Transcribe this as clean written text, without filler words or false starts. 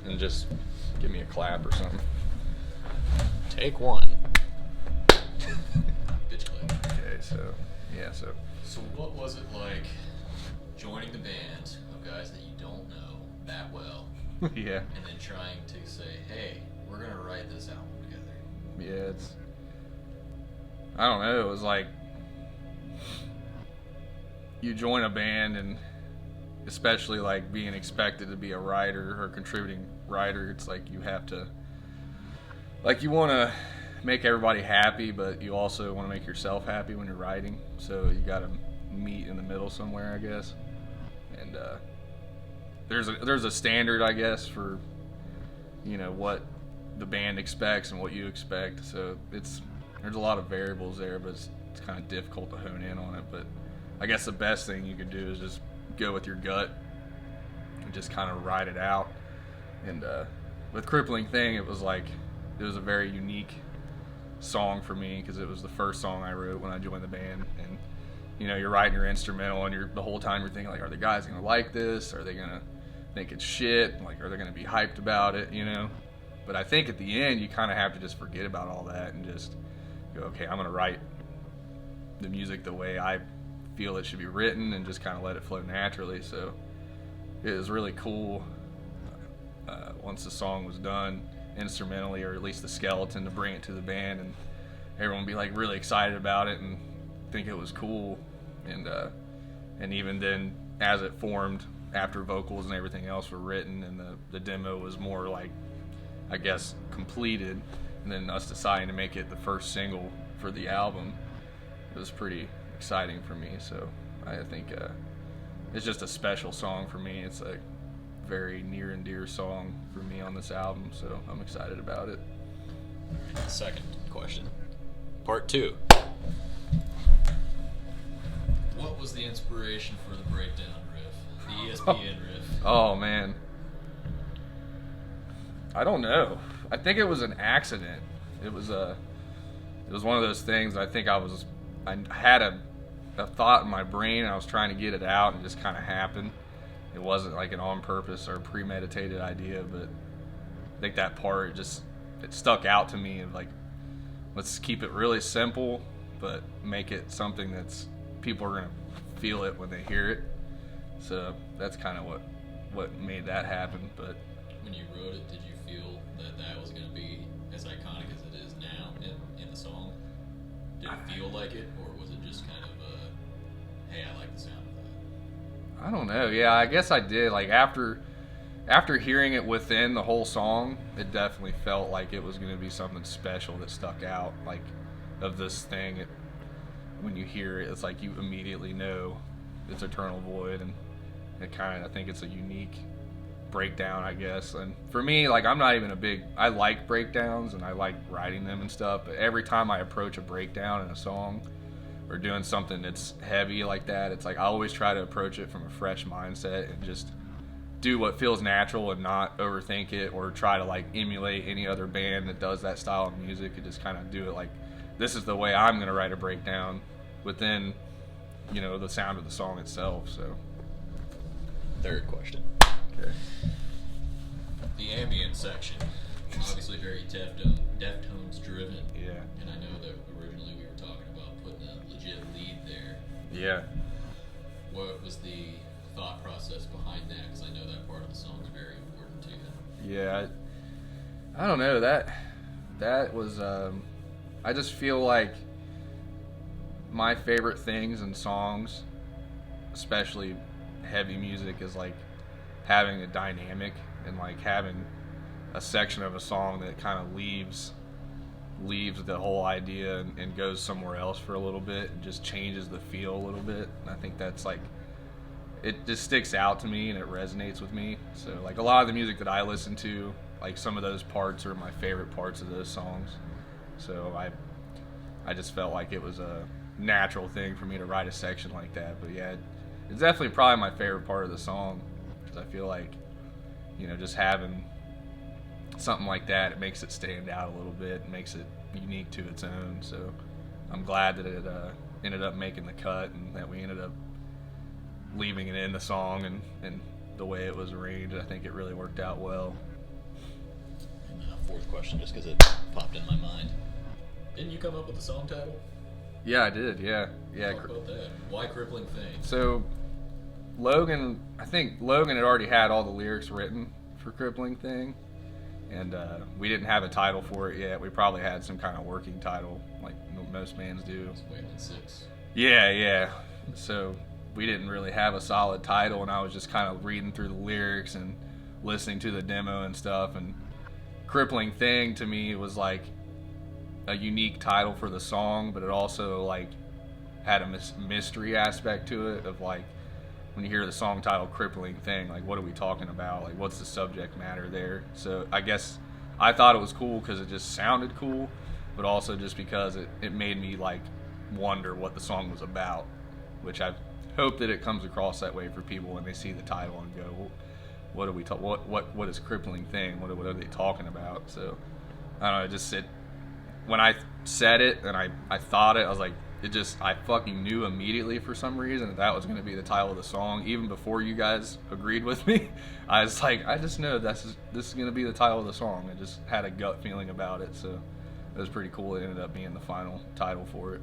and just give me a clap or something. Take one. Bitch clap. Okay, so So what was it like joining the band of guys that you don't know that well, yeah, and then trying to say, hey, we're going to write this album together? yeah, I don't know, it was like you join a band, and especially like being expected to be a writer or contributing writer, it's like you have to, like, you want to make everybody happy, but you also want to make yourself happy when you're writing, so you got to meet in the middle somewhere, I guess. And there's a standard, I guess, for, you know, what the band expects and what you expect, so there's a lot of variables there, but it's kind of difficult to hone in on it. But I guess the best thing you can do is just go with your gut and just kind of ride it out. And with Crippling Thing, it was a very unique song for me because it was the first song I wrote when I joined the band. And you know, you're writing your instrumental, and the whole time you're thinking, like, are the guys gonna like this? Are they gonna think it's shit? Like, are they gonna be hyped about it? You know. But I think at the end, you kind of have to just forget about all that and just go, okay, I'm gonna write the music the way I feel it should be written, and just kind of let it flow naturally. So it was really cool once the song was done instrumentally, or at least the skeleton, to bring it to the band and everyone be like really excited about it and think it was cool. And even then, as it formed after vocals and everything else were written and the demo was more like, I guess, completed, and then us deciding to make it the first single for the album, it was pretty exciting for me. So I think it's just a special song for me. It's a very near and dear song for me on this album, so I'm excited about it. Second question. Part 2. What was the inspiration for the breakdown riff, the ESPN riff? Oh man, I don't know. I think it was an accident. It was one of those things. I think I had a thought in my brain, and I was trying to get it out, and it just kind of happened. It wasn't like an on purpose or premeditated idea, but I think that part it stuck out to me of like, let's keep it really simple, but make it something that's people are gonna feel it when they hear it. So that's kind of what made that happen. But when you wrote it, did you feel that was going to be as iconic as it is now in the song? Did it feel like it, or was it just kind of hey, I like the sound of that? I don't know. Yeah, I guess I did. Like after hearing it within the whole song, it definitely felt like it was going to be something special that stuck out, like of this thing. When you hear it, it's like you immediately know it's Eternal Void, and I think it's a unique breakdown, I guess. And for me, like, I'm not even I like breakdowns and I like writing them and stuff, but every time I approach a breakdown in a song or doing something that's heavy like that, it's like I always try to approach it from a fresh mindset and just do what feels natural and not overthink it or try to like emulate any other band that does that style of music, and just kind of do it like, this is the way I'm going to write a breakdown within, you know, the sound of the song itself. So Third question. okay. The ambient section, obviously very Deftones driven. Yeah. And I know that originally we were talking about putting a legit lead there. Yeah. What was the thought process behind that? Because I know that part of the song is very important to you. Yeah, I don't know, that was I just feel like my favorite things in songs, especially heavy music, is like having a dynamic and like having a section of a song that kind of leaves the whole idea and goes somewhere else for a little bit and just changes the feel a little bit. And I think that's like, it just sticks out to me and it resonates with me. So like a lot of the music that I listen to, like some of those parts are my favorite parts of those songs. So I just felt like it was a natural thing for me to write a section like that. But yeah, it's definitely probably my favorite part of the song, because I feel like, you know, just having something like that, it makes it stand out a little bit, it makes it unique to its own. So I'm glad that it ended up making the cut, and that we ended up leaving it in the song and the way it was arranged. I think it really worked out well. Fourth question, just because it popped in my mind. Didn't you come up with the song title? Yeah, I did. Yeah. Talk about that. Why Crippling Thing? So I think Logan had already had all the lyrics written for Crippling Thing, and we didn't have a title for it yet. We probably had some kind of working title, like most bands do. It's Waylon 6. Yeah. So we didn't really have a solid title, and I was just kind of reading through the lyrics and listening to the demo and stuff, and Crippling Thing to me was like a unique title for the song, but it also like had a mystery aspect to it of like when you hear the song title Crippling Thing, like what are we talking about, like what's the subject matter there. So I guess I thought it was cool because it just sounded cool, but also just because it made me like wonder what the song was about, which I hope that it comes across that way for people when they see the title and go, well, what are we what is Crippling Thing, what are they talking about. So I don't know, when I said it and I thought it, I was like, I fucking knew immediately for some reason that was going to be the title of the song. Even before you guys agreed with me, I was like, I just know this is going to be the title of the song. I just had a gut feeling about it, so it was pretty cool. It ended up being the final title for it.